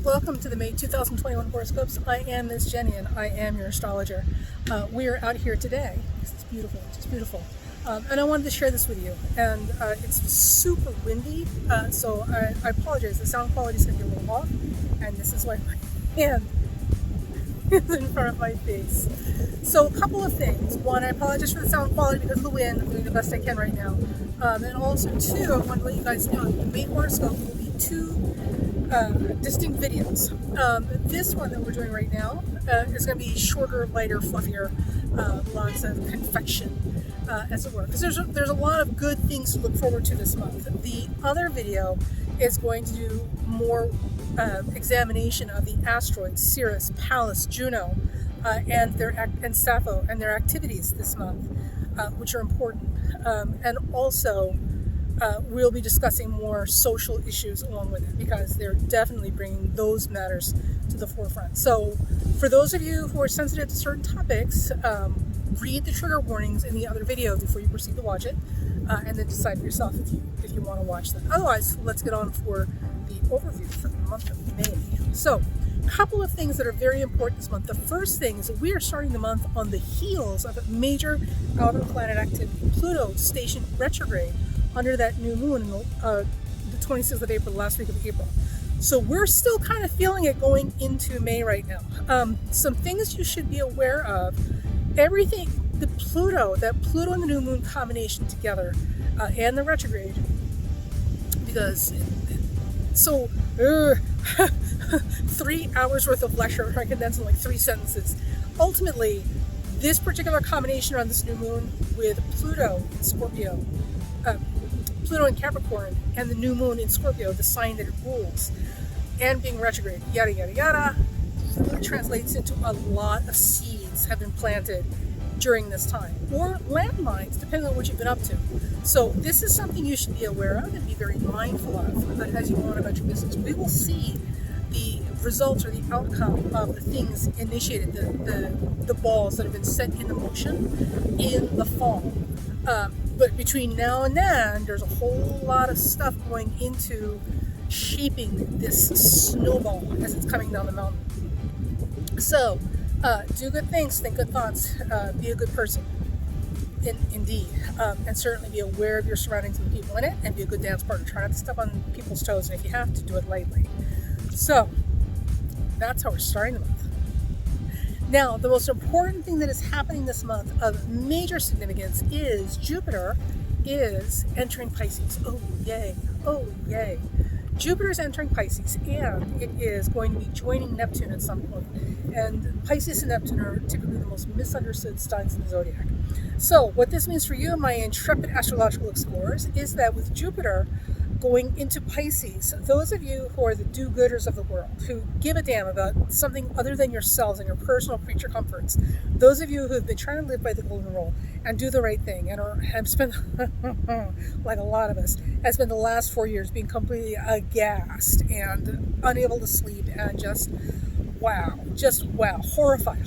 Welcome to the May 2021 horoscopes. I am Miss Jenny and I am your astrologer. We are out here today. It's beautiful, it's beautiful. And I wanted to share this with you. And it's super windy, so I apologize. The sound quality is going to be a little off. And this is why my hand is in front of my face. So a couple of things. One, I apologize for the sound quality because of the wind. I'm doing the best I can right now. And also two, I want to let you guys know the May horoscope will be two distinct videos. This one that we're doing right now is going to be shorter, lighter, fluffier, lots of confection, as it were. Because there's a lot of good things to look forward to this month. The other video is going to do more examination of the asteroids, Sirius, Pallas, Juno, and Sappho, and their activities this month, which are important. And also, we'll be discussing more social issues along with it because they're definitely bringing those matters to the forefront. So for those of you who are sensitive to certain topics, read the trigger warnings in the other video before you proceed to watch it, and then decide for yourself if you want to watch them. Otherwise, let's get on for the overview for the month of May. So a couple of things that are very important this month. The first thing is that we are starting the month on the heels of a major outer planet activity. Pluto stationed retrograde under that new moon in the 26th of April, the last week of April. So we're still kind of feeling it going into May right now. Some things you should be aware of. Everything, that Pluto and the new moon combination together, and the retrograde, because 3 hours worth of lecture I condensed in like 3 sentences. Ultimately, this particular combination around this new moon with Pluto in Scorpio, Pluto in Capricorn, and the new moon in Scorpio, the sign that it rules, and being retrograde, yada yada yada, really translates into a lot of seeds have been planted during this time, or landmines, depending on what you've been up to. So this is something you should be aware of and be very mindful of as you go on about your business. We will see the results or the outcome of the things initiated, the balls that have been set into motion in the fall. But between now and then, there's a whole lot of stuff going into shaping this snowball as it's coming down the mountain. So, do good things, think good thoughts, be a good person, indeed. And certainly be aware of your surroundings and the people in it, and be a good dance partner. Try not to step on people's toes, and if you have to, do it lightly. So, that's how we're starting the month. Now, the most important thing that is happening this month of major significance is Jupiter is entering Pisces. Oh, yay. Oh, yay. Jupiter is entering Pisces, and it is going to be joining Neptune at some point. And Pisces and Neptune are typically the most misunderstood signs in the zodiac. So, what this means for you, my intrepid astrological explorers, is that with Jupiter going into Pisces, those of you who are the do-gooders of the world, who give a damn about something other than yourselves and your personal creature comforts, those of you who have been trying to live by the golden rule and do the right thing and have spent, like a lot of us, has spent the last 4 years being completely aghast and unable to sleep and just wow, horrified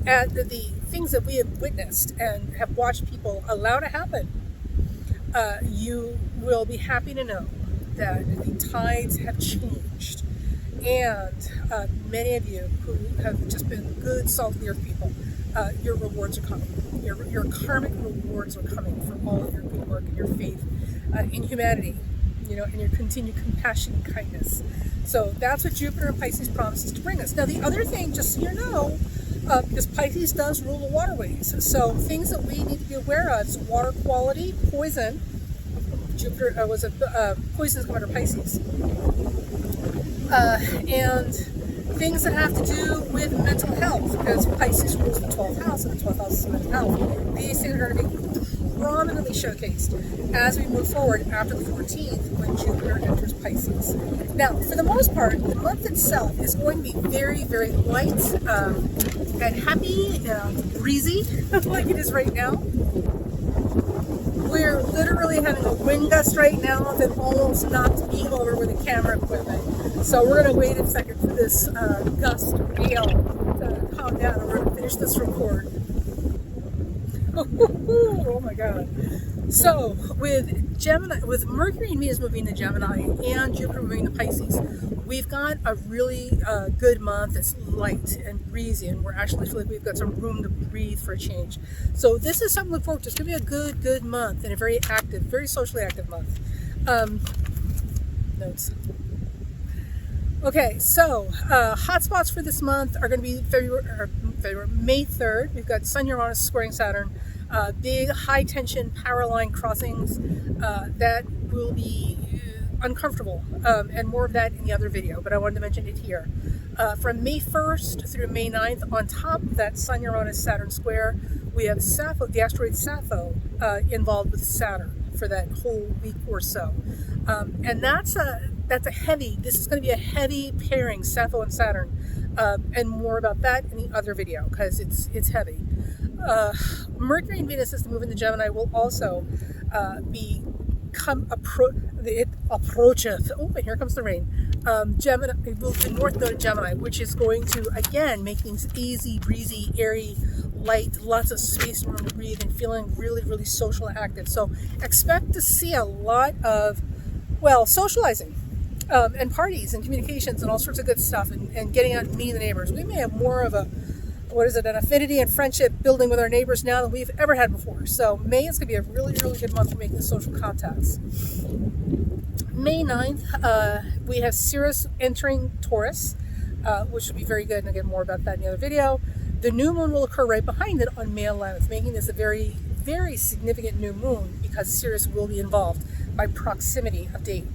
at the things that we have witnessed and have watched people allow to happen. You will be happy to know that the tides have changed, and many of you who have just been good, salt of the earth people, your rewards are coming. Your karmic rewards are coming for all of your good work and your faith in humanity, and your continued compassion and kindness. So that's what Jupiter and Pisces promises to bring us. Now, the other thing, just so you know, because Pisces does rule the waterways, so things that we need to be aware of is water quality, poison. Jupiter poison is coming under Pisces, and things that have to do with mental health, because Pisces rules the 12th house, and the 12th house is mental health. These things are going to be prominently showcased as we move forward after the 14th when Jupiter enters Pisces. Now, for the most part, the month itself is going to be very, very light and happy and breezy, like it is right now. We're literally having a wind gust right now that almost knocked me over with the camera equipment. So we're going to wait a second for this gust or gale to calm down, and we're going to finish this record. Oh my God. So with Gemini, with Mercury and Venus moving to Gemini and Jupiter moving to Pisces, we've got a really good month. It's light and breezy, and we're actually feel like we've got some room to breathe for a change. So this is something to look forward to. It's going to be a good month, and a very active, very socially active month. Notes. Okay, so hotspots for this month are going to be May 3rd. We've got Sun Uranus squaring Saturn. Big high tension power line crossings that will be uncomfortable, and more of that in the other video, but I wanted to mention it here. From May 1st through May 9th, on top of that Sun Uranus Saturn square, we have Sappho, the asteroid Sappho, involved with Saturn for that whole week or so. And this is going to be a heavy pairing, Sappho and Saturn, and more about that in the other video because it's heavy. Mercury and Venus, as they move into Gemini, will also approacheth. Oh, and here comes the rain. Gemini, the North Node of Gemini, which is going to again make things easy, breezy, airy, light, lots of space and room to breathe, and feeling really, really social and active. So expect to see a lot of, socializing. And parties and communications and all sorts of good stuff, and getting out and meeting the neighbors. We may have more of an affinity and friendship building with our neighbors now than we've ever had before. So May is going to be a really, really good month for making social contacts. May 9th, we have Sirius entering Taurus, which will be very good, and again, more about that in the other video. The new moon will occur right behind it on May 11th, making this a very, very significant new moon because Sirius will be involved by proximity of date.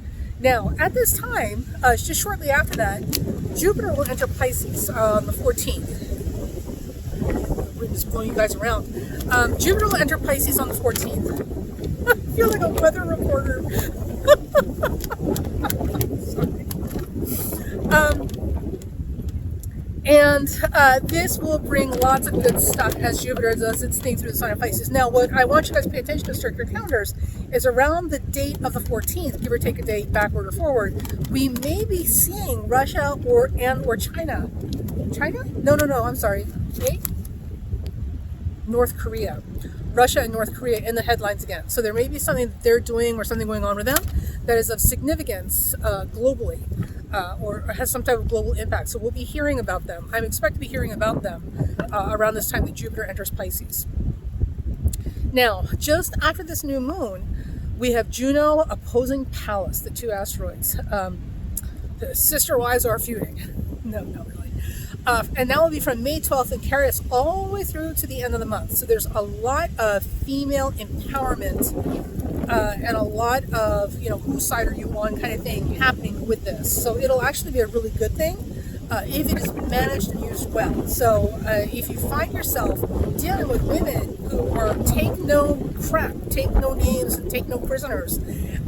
Now, at this time, just shortly after that, Jupiter will enter Pisces on the 14th. We're just blowing you guys around. Jupiter will enter Pisces on the 14th. I feel like a weather reporter. Sorry. And this will bring lots of good stuff as Jupiter does its thing through the sign of Pisces. Now, what I want you guys to pay attention to, start your calendars, is around the date of the 14th, give or take a date backward or forward, we may be seeing Russia or China. China? No, I'm sorry. Wait. North Korea. Russia and North Korea in the headlines again. So there may be something that they're doing or something going on with them that is of significance globally, or has some type of global impact. So we'll be hearing about them. I expect to be hearing about them around this time that Jupiter enters Pisces. Now, just after this new moon, we have Juno opposing Pallas, the two asteroids. The sister wives are feuding. No, not really. And that will be from May 12th and carry us all the way through to the end of the month. So there's a lot of female empowerment and a lot of, whose side are you on kind of thing happening with this. So it'll actually be a really good thing if it is managed and used well. So if you find yourself dealing with women who are take no crap, take no names, and take no prisoners,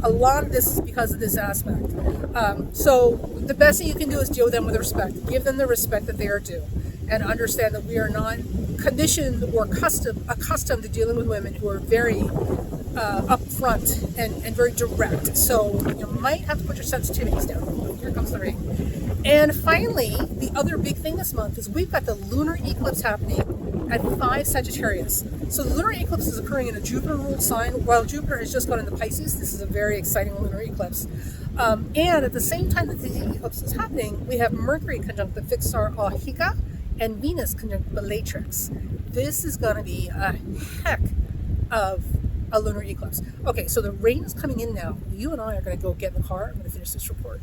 a lot of this is because of this aspect. So the best thing you can do is deal with them with respect. Give them the respect that they are due, and understand that we are not conditioned or accustomed to dealing with women who are very upfront and very direct. So you might have to put your sensitivities down. Here comes the rain. And finally, the other big thing this month is we've got the lunar eclipse happening at 5 Sagittarius. So the lunar eclipse is occurring in a Jupiter-ruled sign, while Jupiter has just gone into Pisces. This is a very exciting lunar eclipse. And at the same time that the eclipse is happening, we have Mercury conjunct the fixar Ahika and Venus conjunct Bellatrix. This is going to be a heck of a lunar eclipse. Okay, so the rain is coming in now. You and I are going to go get in the car. I'm going to finish this report.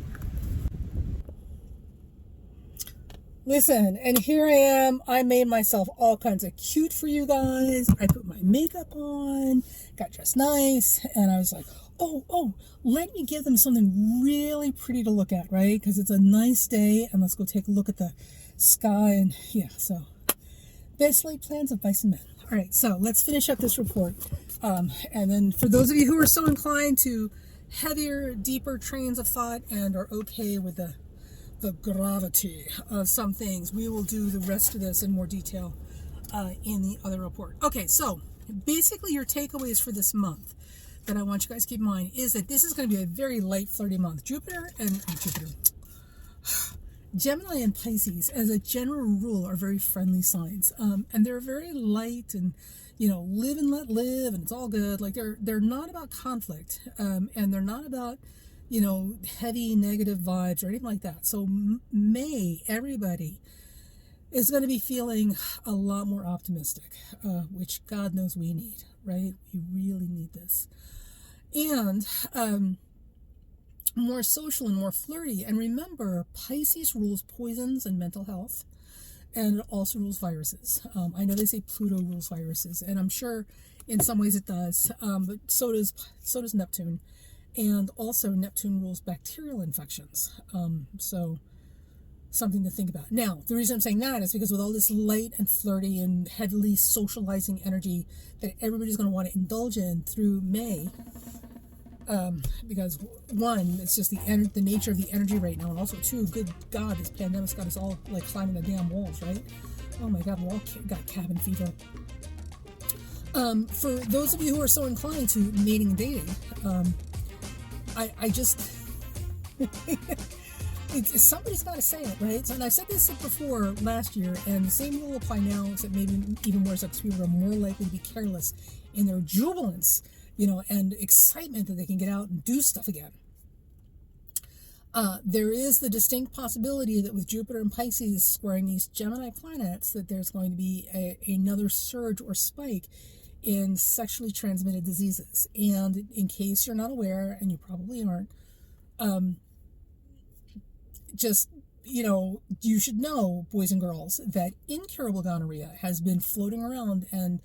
Listen, and here I am. I made myself all kinds of cute for you guys. I put my makeup on, got dressed nice, and I was like, oh, let me give them something really pretty to look at, right? Because it's a nice day, and let's go take a look at the sky. And yeah, so best laid plans of bison men. All right, so let's finish up this report. And then for those of you who are so inclined to heavier, deeper trains of thought and are okay with the gravity of some things, we will do the rest of this in more detail in the other report. Okay, so basically your takeaways for this month that I want you guys to keep in mind is that this is going to be a very light, flirty month. Gemini and Pisces, as a general rule, are very friendly signs, and they're very light and live and let live, and it's all good. Like they're not about conflict, and they're not about heavy negative vibes or anything like that. So May, everybody is going to be feeling a lot more optimistic, which God knows we need, right? We really need this. And more social and more flirty. And remember, Pisces rules poisons and mental health, and it also rules viruses. I know they say Pluto rules viruses, and I'm sure in some ways it does, but so does Neptune. And also Neptune rules bacterial infections. So something to think about. Now, the reason I'm saying that is because with all this light and flirty and heavily socializing energy that everybody's going to want to indulge in through May, because one, it's just the nature of the energy right now, and also two, good God, this pandemic's got us all like climbing the damn walls, right? Oh my God, we all got cabin fever. For those of you who are so inclined to mating and dating, I just somebody's got to say it, right? So, and I've said this before last year, and the same will apply now, except maybe even more so because people are more likely to be careless in their jubilance, and excitement that they can get out and do stuff again. There is the distinct possibility that with Jupiter and Pisces squaring these Gemini planets, that there's going to be another surge or spike in sexually transmitted diseases. And in case you're not aware, and you probably aren't, you should know, boys and girls, that incurable gonorrhea has been floating around and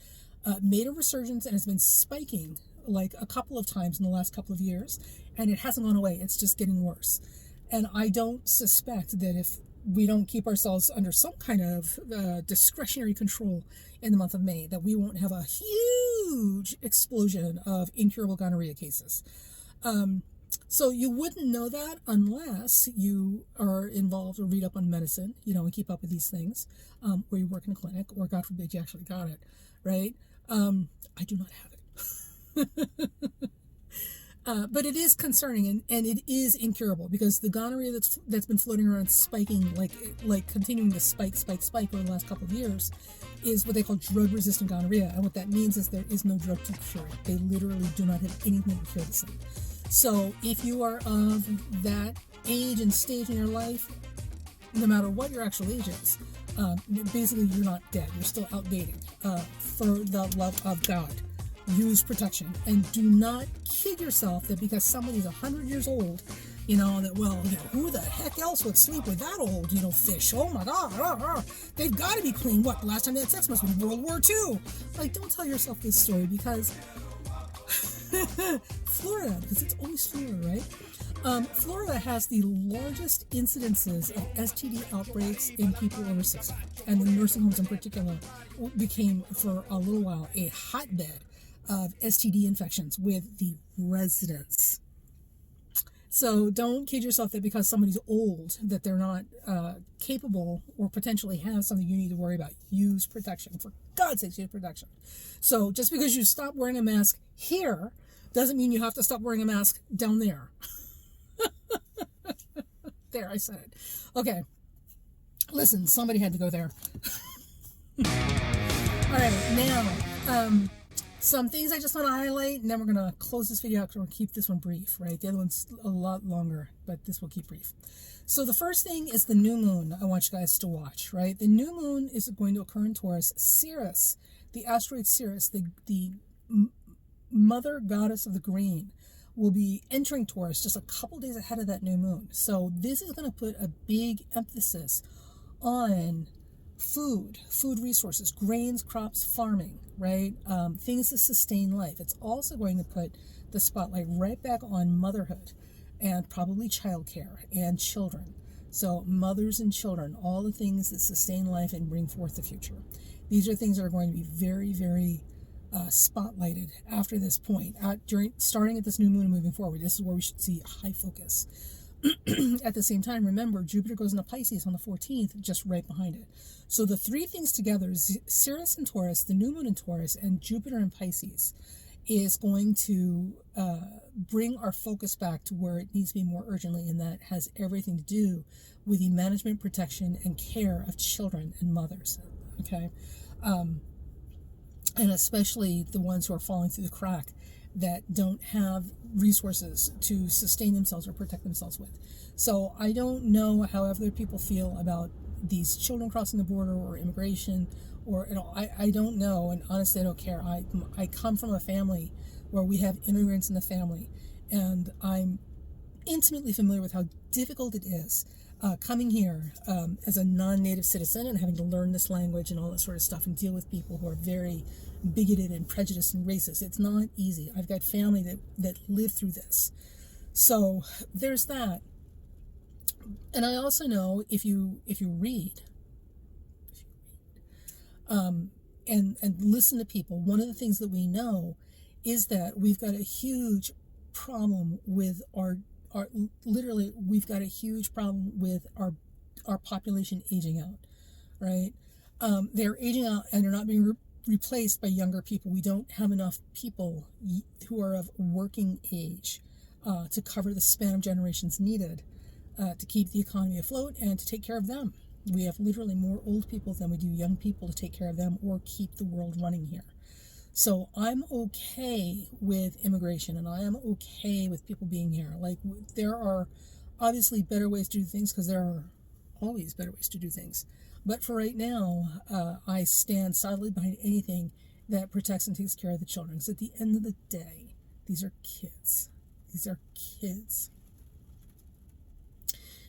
made a resurgence and has been spiking like a couple of times in the last couple of years, and it hasn't gone away. It's just getting worse. And I don't suspect that if we don't keep ourselves under some kind of discretionary control in the month of May, that we won't have a huge explosion of incurable gonorrhea cases. So you wouldn't know that unless you are involved or read up on medicine, and keep up with these things, or you work in a clinic, or God forbid you actually got it, right? I do not have it. But it is concerning, and it is incurable, because the gonorrhea that's been floating around spiking, like continuing to spike over the last couple of years, is what they call drug-resistant gonorrhea. And what that means is there is no drug to cure it. They literally do not have anything to cure this thing. So if you are of that age and stage in your life, no matter what your actual age is, basically you're not dead. You're still out dating. For the love of God, use protection, and do not kid yourself that because somebody's 100 years old, who the heck else would sleep with that old, fish? Oh my God, they've got to be clean. What, the last time they had sex must be World War II. Like, don't tell yourself this story, because Florida, because it's always Florida, right? Florida has the largest incidences of STD outbreaks in people over 60, and the nursing homes in particular became, for a little while, a hotbed of STD infections with the residents. So don't kid yourself that because somebody's old that they're not capable or potentially have something you need to worry about. Use protection. For God's sake, use protection. So just because you stop wearing a mask here doesn't mean you have to stop wearing a mask down there. There, I said it. Okay. Listen, somebody had to go there. All right, now, some things I just want to highlight, and then we're going to close this video out because we're going to keep this one brief, right? The other one's a lot longer, but this will keep brief. So the first thing is the new moon I want you guys to watch, right? The new moon is going to occur in Taurus. Ceres, the asteroid Ceres, the mother goddess of the grain, will be entering Taurus just a couple days ahead of that new moon. So this is going to put a big emphasis on food resources, grains, crops, farming, right? Things to sustain life. It's also going to put the spotlight right back on motherhood and probably childcare and children. So mothers and children, all the things that sustain life and bring forth the future. These are things that are going to be very, very spotlighted after this point, starting at this new moon and moving forward. This is where we should see a high focus. At the same time, remember, Jupiter goes into Pisces on the 14th, just right behind it. So the three things together, Ceres in Taurus, the new moon in Taurus, and Jupiter in Pisces, is going to bring our focus back to where it needs to be more urgently, and that has everything to do with the management, protection, and care of children and mothers. Okay? and especially the ones who are falling through the crack that don't have resources to sustain themselves or protect themselves with. So I don't know how other people feel about these children crossing the border or immigration, or I don't know, and honestly I don't care. I come from a family where we have immigrants in the family, and I'm intimately familiar with how difficult it is coming here as a non-native citizen and having to learn this language and all that sort of stuff and deal with people who are very bigoted and prejudiced and racist. It's not easy. I've got family that live through this. So there's that. And I also know if you read and listen to people, one of the things that we know is that we've got a huge problem with we've got a huge problem with our population aging out, right? They're aging out and they're not being replaced by younger people. We don't have enough people who are of working age to cover the span of generations needed to keep the economy afloat and to take care of them. We have literally more old people than we do young people to take care of them or keep the world running here. So I'm okay with immigration, and I am okay with people being here. Like, there are obviously better ways to do things, because there are always better ways to do things. But for right now, I stand solidly behind anything that protects and takes care of the children. Because at the end of the day, these are kids. These are kids.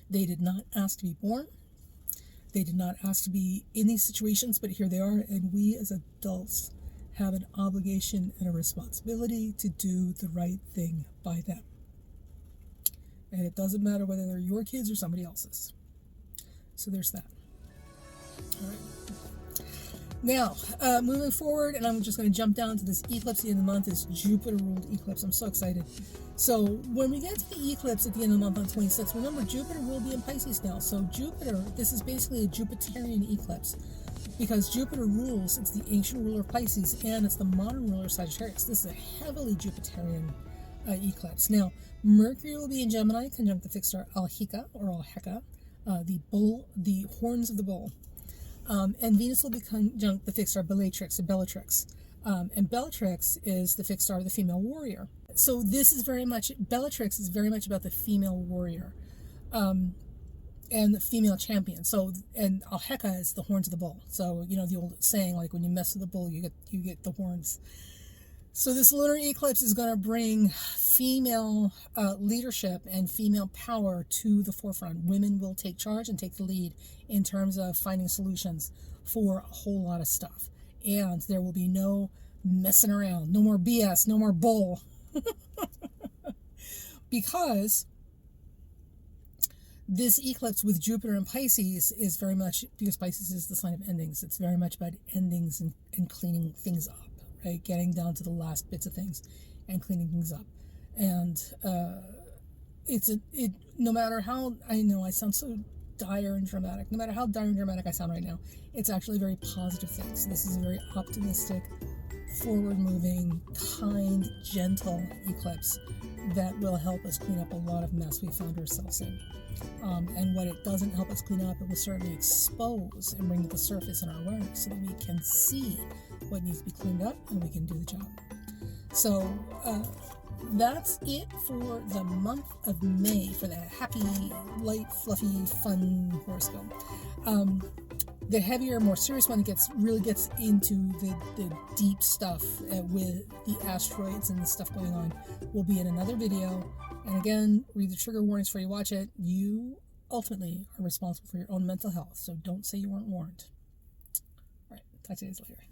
They did not ask to be born. They did not ask to be in these situations, but here they are, and we as adults have an obligation and a responsibility to do the right thing by them. And it doesn't matter whether they're your kids or somebody else's. So there's that. All right. Now, moving forward, and I'm just going to jump down to this eclipse at the end of the month, this Jupiter-ruled eclipse. I'm so excited. So when we get to the eclipse at the end of the month on 26th, remember, Jupiter will be in Pisces now. So Jupiter, this is basically a Jupiterian eclipse, because Jupiter rules. It's the ancient ruler of Pisces, and it's the modern ruler of Sagittarius. This is a heavily Jupiterian eclipse. Now, Mercury will be in Gemini, conjunct the fixed star Alhika, or Alheka, the horns of the bull. And Venus will be conjunct the fixed star Bellatrix, and Bellatrix is the fixed star of the female warrior. So this is Bellatrix is very much about the female warrior, and the female champion. So, and Alheka is the horns of the bull. So, you know, the old saying, like, when you mess with the bull, you get the horns. So this lunar eclipse is going to bring female leadership and female power to the forefront. Women will take charge and take the lead in terms of finding solutions for a whole lot of stuff. And there will be no messing around, no more BS, no more bull. Because this eclipse with Jupiter and Pisces is very much, because Pisces is the sign of endings, it's very much about endings and cleaning things up. Right, getting down to the last bits of things and cleaning things up, and no matter how, I know I sound so dire and dramatic, no matter how dire and dramatic I sound right now, it's actually a very positive thing. So this is a very optimistic, forward-moving, kind, gentle eclipse that will help us clean up a lot of mess we found ourselves in. And what it doesn't help us clean up, it will certainly expose and bring to the surface in our awareness so that we can see what needs to be cleaned up and we can do the job. So that's it for the month of May for the happy, light, fluffy, fun horoscope. The heavier, more serious one really gets into the deep stuff with the asteroids and the stuff going on will be in another video. And again, read the trigger warnings before you watch it. You ultimately are responsible for your own mental health, so don't say you weren't warned. All right, talk to you guys later.